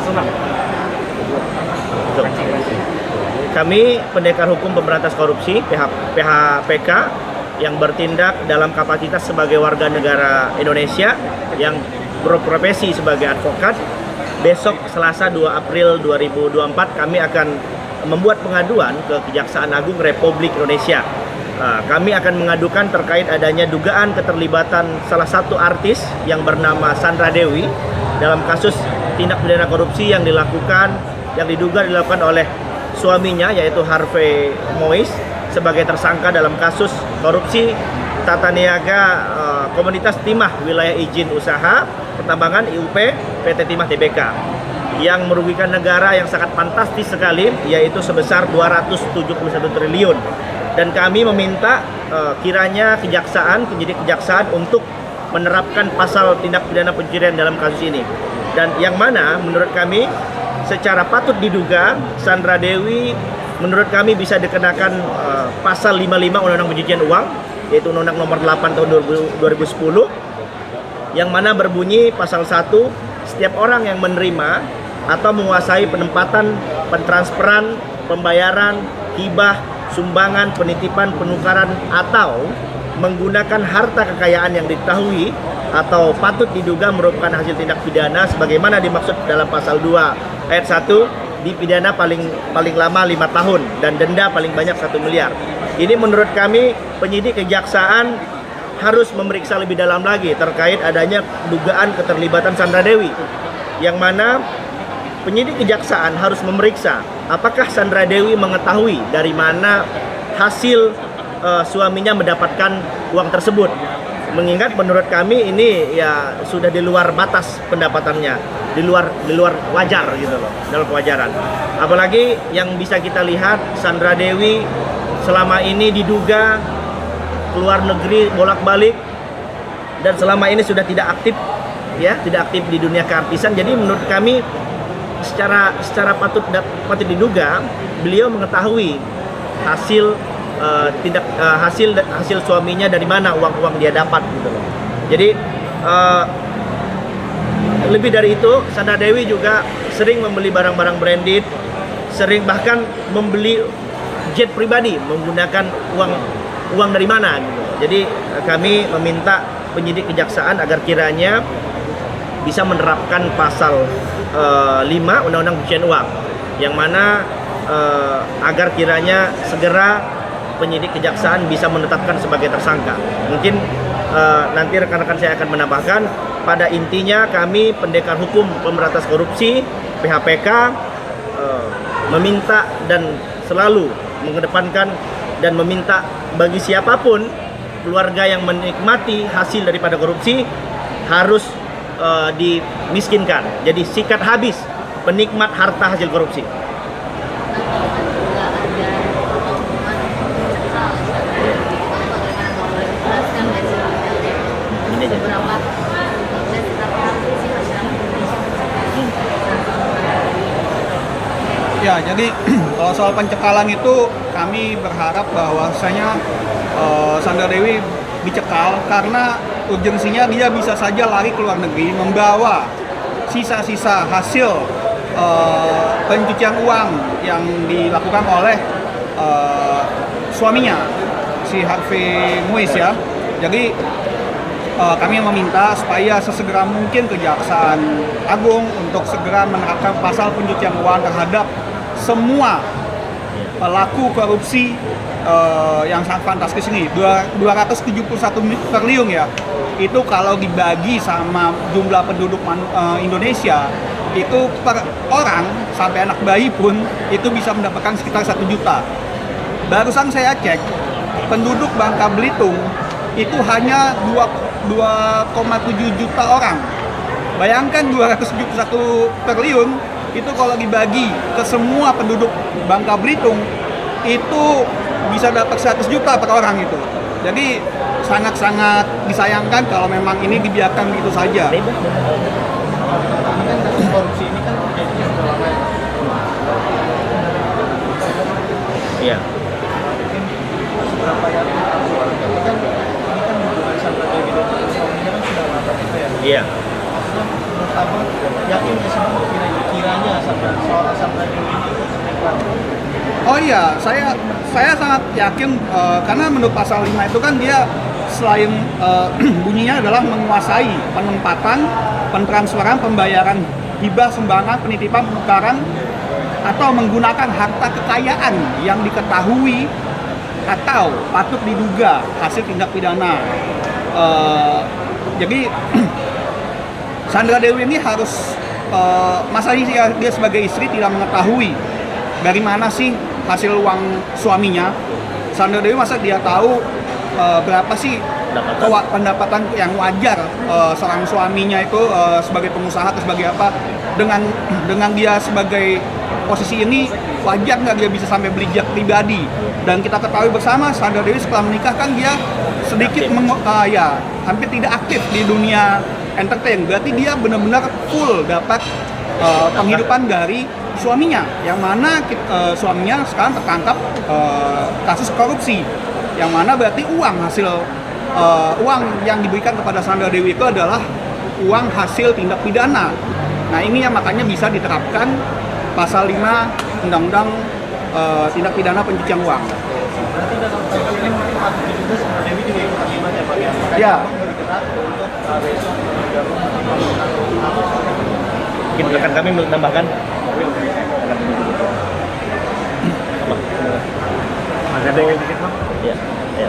senang. Kami Pendekar Hukum Pemberantas Korupsi PHPK yang bertindak dalam kapasitas sebagai warga negara Indonesia yang berprofesi sebagai advokat. Besok Selasa 2 April 2024 kami akan membuat pengaduan ke Kejaksaan Agung Republik Indonesia. Kami akan mengadukan terkait adanya dugaan keterlibatan salah satu artis yang bernama Sandra Dewi dalam kasus tindak pidana korupsi yang diduga dilakukan oleh suaminya yaitu Harvey Mois sebagai tersangka dalam kasus korupsi tata niaga Komunitas Timah Wilayah Izin Usaha Pertambangan IUP PT Timah Tbk yang merugikan negara yang sangat fantastis sekali yaitu sebesar 271 triliun. Dan kami meminta kiranya penyidik kejaksaan untuk menerapkan pasal tindak pidana pencurian dalam kasus ini. Dan yang mana menurut kami secara patut diduga Sandra Dewi menurut kami bisa dikenakan pasal 55 Undang-Undang Pencucian Uang yaitu Undang-Undang Nomor 8 tahun 2010 yang mana berbunyi pasal 1 setiap orang yang menerima atau menguasai penempatan, pentransferan, pembayaran, hibah, sumbangan, penitipan, penukaran atau menggunakan harta kekayaan yang diketahui atau patut diduga merupakan hasil tindak pidana sebagaimana dimaksud dalam pasal 2 ayat 1 dipidana paling lama 5 tahun dan denda paling banyak 1 miliar. Ini menurut kami penyidik kejaksaan harus memeriksa lebih dalam lagi terkait adanya dugaan keterlibatan Sandra Dewi yang mana penyidik kejaksaan harus memeriksa apakah Sandra Dewi mengetahui dari mana hasil suaminya mendapatkan uang tersebut. Mengingat menurut kami ini ya sudah di luar batas pendapatannya, di luar wajar gitu loh, dalam kewajaran. Apalagi yang bisa kita lihat Sandra Dewi selama ini diduga keluar negeri bolak-balik dan selama ini sudah tidak aktif di dunia keartisan. Jadi menurut kami secara patut diduga beliau mengetahui hasil hasil suaminya dari mana uang dia dapat gitu loh. Jadi lebih dari itu Sandra Dewi juga sering membeli barang-barang branded, sering bahkan membeli jet pribadi menggunakan uang dari mana gitu. Jadi kami meminta penyidik kejaksaan agar kiranya bisa menerapkan pasal 5 Undang-Undang Pencucian Uang yang mana agar kiranya segera penyidik kejaksaan bisa menetapkan sebagai tersangka. Mungkin nanti rekan-rekan saya akan menambahkan pada intinya kami Pendekar Hukum Pemberantas Korupsi PHPK meminta dan selalu mengedepankan dan meminta bagi siapapun keluarga yang menikmati hasil daripada korupsi harus dimiskinkan. Jadi sikat habis penikmat harta hasil korupsi. Ya, jadi kalau soal pencekalan itu kami berharap bahwasanya Sandra Dewi dicekal karena urgensinya dia bisa saja lari ke luar negeri membawa sisa-sisa hasil pencucian uang yang dilakukan oleh suaminya si Harvey Mois ya. Jadi kami meminta supaya sesegera mungkin Kejaksaan Agung untuk segera menerapkan pasal pencucian uang terhadap semua pelaku korupsi yang sangat fantastis ini. 271 triliun ya. Itu kalau dibagi sama jumlah penduduk Indonesia itu per orang sampai anak bayi pun itu bisa mendapatkan sekitar 1 juta. Barusan saya cek penduduk Bangka Belitung itu hanya 2,7 juta orang. Bayangkan 271 triliun itu kalau dibagi ke semua penduduk Bangka Belitung itu bisa dapat 100 juta per orang itu. Jadi sangat-sangat disayangkan kalau memang ini dibiarkan begitu saja. Korupsi ini kan kayaknya sudah lama ya. Iya. Seberapa yakin ini kan hubungan Sandra Dewi dan suaminya kan sudah lama gitu ya. Iya. Menurut Abang yakin nggak sih Bang kira-kira kiranya Sandra Dewi ini netral? Oh iya, saya sangat yakin karena menurut pasal 5 itu kan dia selain bunyinya adalah menguasai penempatan, pentransferan, pembayaran hibah, sumbangan, penitipan, penukaran atau menggunakan harta kekayaan yang diketahui atau patut diduga hasil tindak pidana. Jadi Sandra Dewi ini harus masa dia sebagai istri tidak mengetahui dari mana sih hasil uang suaminya. Sandra Dewi masa dia tahu berapa sih pendapatan yang wajar seorang suaminya itu sebagai pengusaha atau sebagai apa, dengan dia sebagai posisi ini wajar nggak dia bisa sampai beli jet pribadi. Dan kita ketahui bersama Sandra Dewi setelah menikah kan dia sedikit hampir tidak aktif di dunia entertain. Berarti dia benar-benar full dapat penghidupan dari suaminya, yang mana suaminya sekarang tertangkap kasus korupsi, yang mana berarti uang yang diberikan kepada Sandra Dewi itu adalah uang hasil tindak pidana. Nah ini yang makanya bisa diterapkan pasal 5 Undang-Undang Tindak Pidana Pencucian Uang. Berarti dalam kasus ini mungkin patut diduga Sandra Dewi juga ikut terlibat ya Pak ya? Ya. Bergerak untuk besok bergabung dengan Mungkin rekan kami menambahkan. Ya, ya,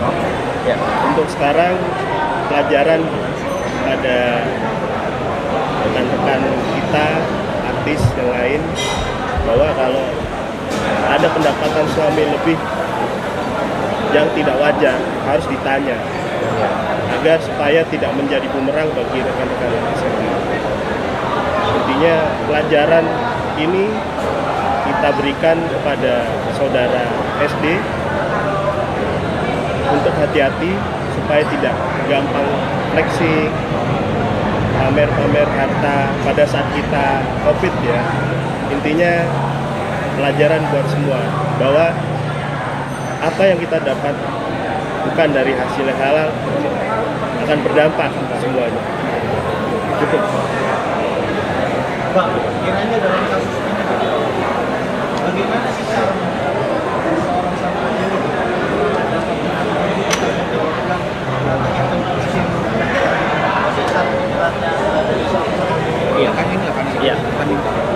ya. Untuk sekarang pelajaran pada rekan-rekan kita, artis yang lain, bahwa kalau ada pendapatan suami lebih yang tidak wajar harus ditanya agar supaya tidak menjadi bumerang bagi rekan-rekan tersebut. Intinya pelajaran ini kita berikan kepada saudara SD untuk hati-hati supaya tidak gampang flexing, pamer-pamer harta pada saat kita COVID ya. Intinya pelajaran buat semua bahwa apa yang kita dapat bukan dari hasil halal akan berdampak semuanya. Cukup. Pak, kiranya dalam kasus ini bagaimana sih seorang Sandra Dewi dapat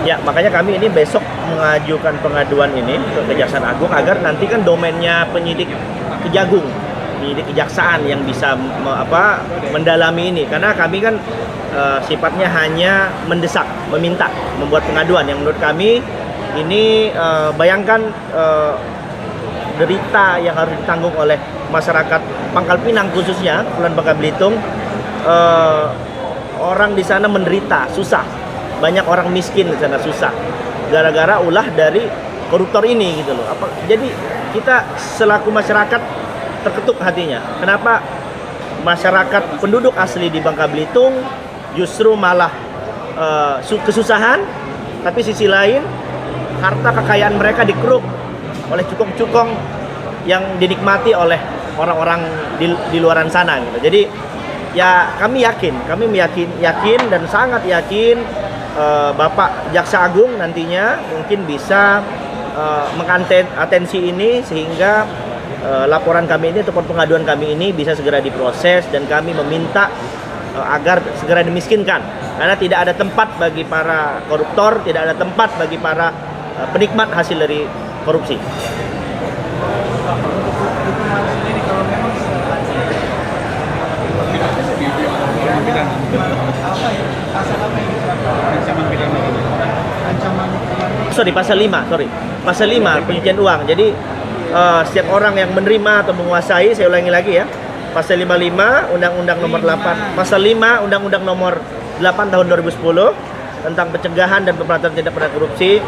Ya, makanya kami ini besok mengajukan pengaduan ini ke Kejaksaan Agung agar nanti kan domainnya penyidik Kejagung, penyidik kejaksaan yang bisa mendalami ini, karena kami kan sifatnya hanya mendesak, meminta, membuat pengaduan yang menurut kami ini bayangkan derita yang harus ditanggung oleh masyarakat Pangkal Pinang khususnya Kepulauan Bangka Belitung. Orang di sana menderita, susah. Banyak orang miskin di sana susah gara-gara ulah dari koruptor ini gitu loh. Jadi kita selaku masyarakat terketuk hatinya. Kenapa masyarakat penduduk asli di Bangka Belitung justru malah kesusahan, tapi sisi lain harta kekayaan mereka dikeruk oleh cukong-cukong yang dinikmati oleh orang-orang di luaran sana gitu. Jadi ya kami yakin dan sangat yakin Bapak Jaksa Agung nantinya mungkin bisa mengatensi ini sehingga laporan kami ini ataupun pengaduan kami ini bisa segera diproses, dan kami meminta agar segera dimiskinkan, karena tidak ada tempat bagi para koruptor, tidak ada tempat bagi para penikmat hasil dari korupsi. Pasal 5 pencucian uang. Jadi setiap orang yang menerima atau menguasai, saya ulangi lagi ya, pasal 55 Undang-Undang nomor 8, pasal 5 Undang-Undang nomor 8 tahun 2010 tentang pencegahan dan pemberantasan tindak pidana korupsi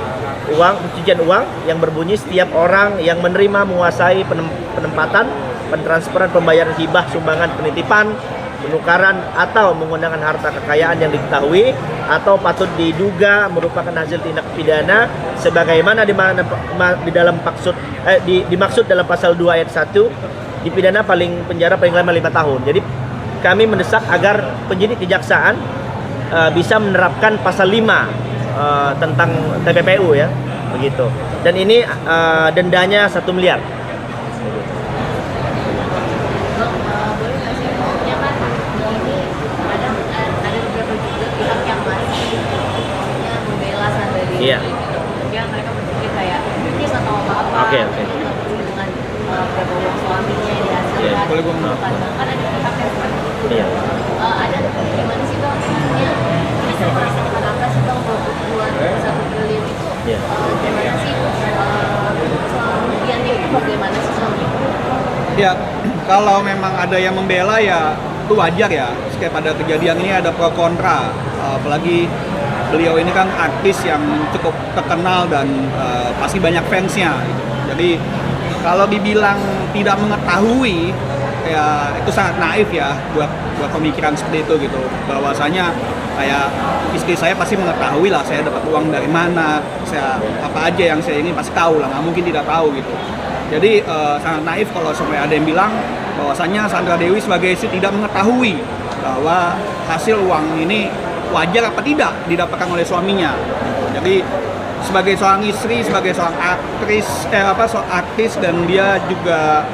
pencucian uang, yang berbunyi setiap orang yang menerima, menguasai penempatan, pentransferan, pembayaran hibah, sumbangan, penitipan, penukaran atau menggunakan harta kekayaan yang diketahui atau patut diduga merupakan hasil tindak pidana sebagaimana di dalam dimaksud dalam pasal 2 ayat 1, dipidana penjara paling lama 5 tahun. Jadi kami mendesak agar penyidik kejaksaan bisa menerapkan pasal 5 tentang TPPU ya, begitu. Dan ini dendanya 1 miliar. Boleh nggak sih hukumnya kan ini ada beberapa juga pihak yang masih maksudnya membela Sandra Dewi Iya. gitu. Dia mereka berpikir kayak kritis atau apa-apa. Oke. Nggak peduli dengan berapa uang suaminya yang dihasilkan. Iya, boleh gua Bukan. Kan ada pihak yang seperti itu. Iya. Ada gimana sih Bang? Maksudnya ini saya merasakan apa sih Bang bahwa kebutuhan 1 triliun itu Iya. gimana sih kemudiannya itu bagaimana sih suami? Ya, kalau memang ada yang membela ya itu wajar ya. Kayak pada kejadian ini ada pro kontra. Apalagi beliau ini kan artis yang cukup terkenal dan pasti banyak fansnya. Gitu. Jadi kalau dibilang tidak mengetahui, ya itu sangat naif ya buat pemikiran seperti itu gitu. Bahwasanya kayak istri saya pasti mengetahui lah saya dapat uang dari mana, saya apa aja yang saya ini pasti tahu lah, nggak mungkin tidak tahu gitu. Jadi sangat naif kalau sampai ada yang bilang bahwasanya Sandra Dewi sebagai istri tidak mengetahui bahwa hasil uang ini wajar apa tidak didapatkan oleh suaminya. Jadi sebagai seorang istri, sebagai seorang artis dan dia juga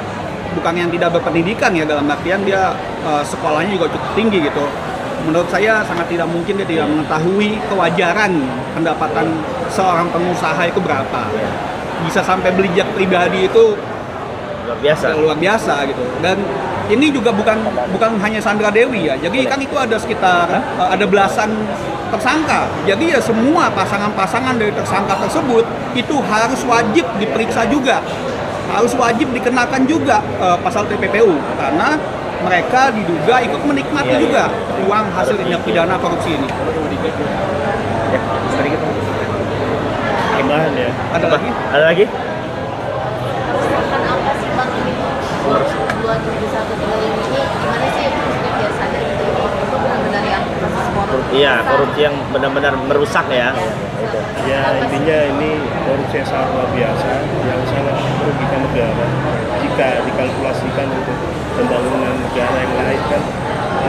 bukan yang tidak berpendidikan ya, dalam artian dia sekolahnya juga cukup tinggi gitu. Menurut saya sangat tidak mungkin dia tidak mengetahui kewajaran pendapatan seorang pengusaha itu berapa. Bisa sampai beli jet pribadi itu luar biasa gitu. Dan ini juga bukan hanya Sandra Dewi ya. Jadi kan itu ada sekitar ada belasan tersangka. Jadi ya semua pasangan-pasangan dari tersangka tersebut itu harus wajib diperiksa juga. Harus wajib dikenakan juga pasal TPPU karena mereka diduga ikut menikmati juga uang hasil tindak pidana korupsi ini. Ya, sedikit. Tambahan ya. Ada lagi? Ada lagi? Kerusakan apa sih Bang ini 271 triliun ini gimana sih maksudnya biar sadar gitu itu benar-benar yang kasus korupsi. Iya, korupsi yang benar-benar merusak ya. Ya intinya ini korupsi yang sangat luar biasa yang sangat merugikan negara. Jika dikalkulasikan untuk pembangunan negara yang lain kan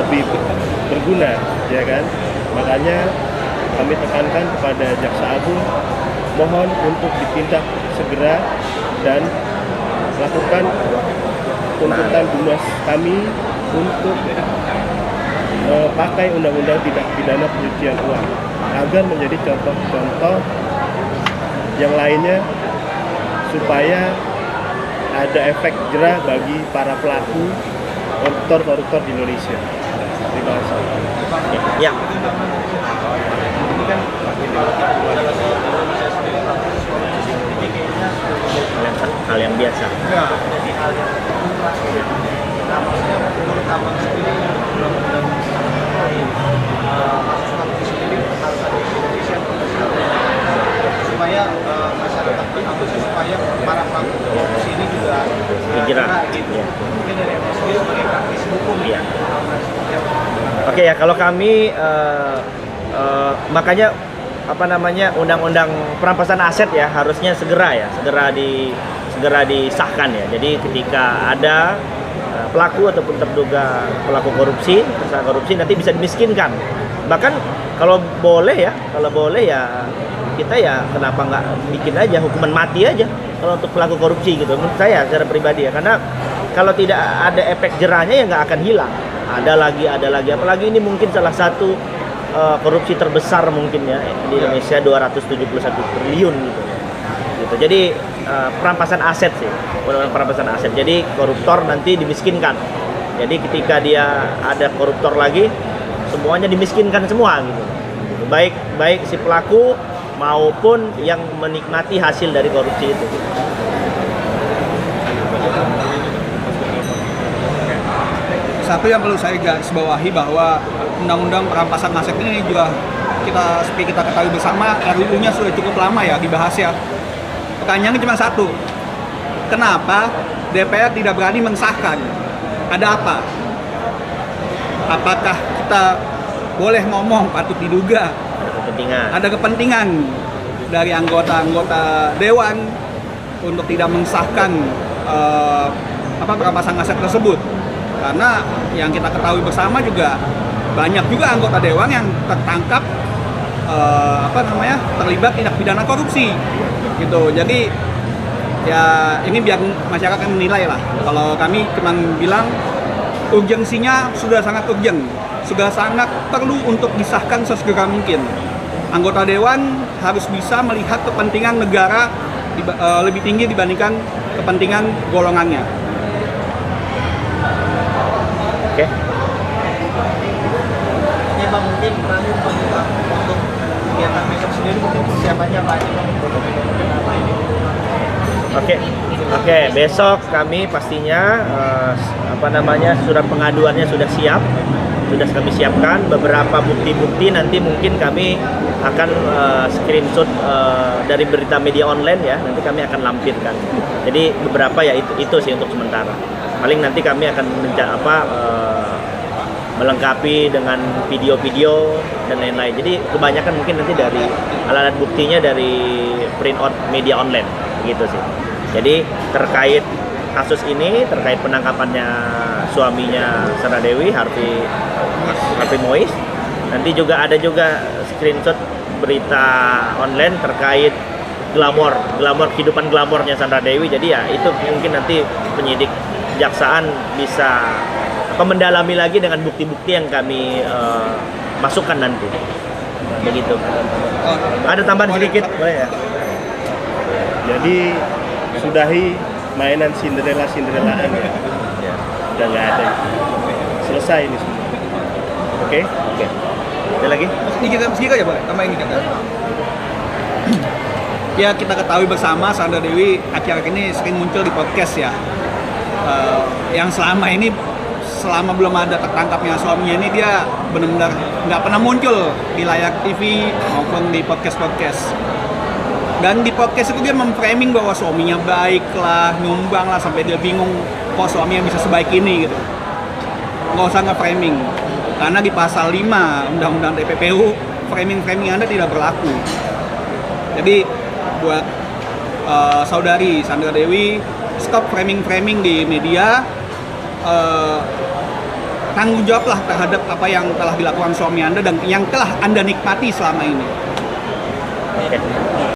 lebih berguna, ya kan? Makanya kami tekankan kepada Jaksa Agung mohon untuk ditindak segera dan lakukan tuntutan lunas kami untuk pakai undang-undang tindak pidana pencucian uang agar menjadi contoh-contoh yang lainnya supaya ada efek jerah bagi para pelaku koruptor di Indonesia. Terima kasih. Ya. Ini kan Hal yang biasa. ya, jadi hal yang lumrah. Nah, maksudnya menurut abang sendiri undang-undang kasus korupsi sendiri harus ada Indonesia supaya masyarakat atau supaya para pelaku korupsi ini juga Dijerat. gitu. Ya. Mungkin dari abang sendiri sebagai praktisi hukum Iya. Oke ya, kalau kami makanya undang-undang perampasan aset ya harusnya segera disahkan ya. Jadi ketika ada pelaku ataupun terduga pelaku korupsi, tersangka korupsi nanti bisa dimiskinkan. Bahkan kalau boleh ya kita ya kenapa nggak bikin aja hukuman mati aja kalau untuk pelaku korupsi gitu. Menurut saya secara pribadi ya, karena kalau tidak ada efek jerahnya ya nggak akan hilang. Ada lagi apalagi ini mungkin salah satu korupsi terbesar mungkin ya di Indonesia 271 triliun gitu. Jadi perampasan aset sih, undang-undang perampasan aset. Jadi koruptor nanti dimiskinkan. Jadi ketika dia ada koruptor lagi, semuanya dimiskinkan semua gitu. Baik si pelaku maupun yang menikmati hasil dari korupsi itu. Satu yang perlu saya garis bawahi bahwa undang-undang perampasan aset ini juga kita ketahui bersama, RUU-nya sudah cukup lama ya dibahas ya. Pertanyaannya cuma satu, kenapa DPR tidak berani mensahkan? Ada apa? Apakah kita boleh ngomong patut diduga ada kepentingan dari anggota-anggota dewan untuk tidak mensahkan perampasan aset tersebut? Karena yang kita ketahui bersama juga banyak juga anggota dewan yang tertangkap terlibat tindak pidana korupsi gitu. Jadi ya ini biar masyarakat menilai lah. Kalau kami cuma bilang urgensinya sudah sangat urgent, sudah sangat perlu untuk disahkan sesegera mungkin. Anggota dewan harus bisa melihat kepentingan negara lebih tinggi dibandingkan kepentingan golongannya. Oke. Ini Bang mungkin terakhir Bang, untuk kegiatan besok sendiri mungkin persiapannya apa aja Bang? Oke, besok kami pastinya surat pengaduannya sudah siap, sudah kami siapkan. Beberapa bukti-bukti nanti mungkin kami akan screenshot dari berita media online ya, nanti kami akan lampirkan. Jadi beberapa ya itu sih untuk sementara. Paling nanti kami akan melengkapi dengan video-video dan lain-lain. Jadi kebanyakan mungkin nanti dari alat buktinya dari print out media online gitu sih. Jadi terkait kasus ini, terkait penangkapannya suaminya Sandra Dewi, Harvey Mois, nanti juga ada screenshot berita online terkait glamor kehidupan glamornya Sandra Dewi. Jadi ya itu mungkin nanti penyidik kejaksaan bisa mendalami lagi dengan bukti-bukti yang kami masukkan nanti. Begitu. Ada tambahan sedikit, boleh ya? Jadi sudahi mainan Cinderella-Cinderellaan ya. Udah nggak ada. Selesai ini semua. Oke? Ada lagi? Sedikit aja boleh, tambahin dikit. Ya kita ketahui bersama Sandra Dewi akhir-akhir ini sering muncul di podcast ya. Yang selama belum ada tertangkapnya suaminya ini dia benar-benar nggak pernah muncul di layar TV maupun di podcast. Dan di podcast itu dia memframing bahwa suaminya baik lah, nyumbang lah, sampai dia bingung kok suaminya bisa sebaik ini gitu. Nggak usah nge-framing, karena di pasal 5 Undang-Undang TPPU framing Anda tidak berlaku. Jadi buat saudari Sandra Dewi, stop framing di media, tanggung jawablah terhadap apa yang telah dilakukan suami Anda dan yang telah Anda nikmati selama ini.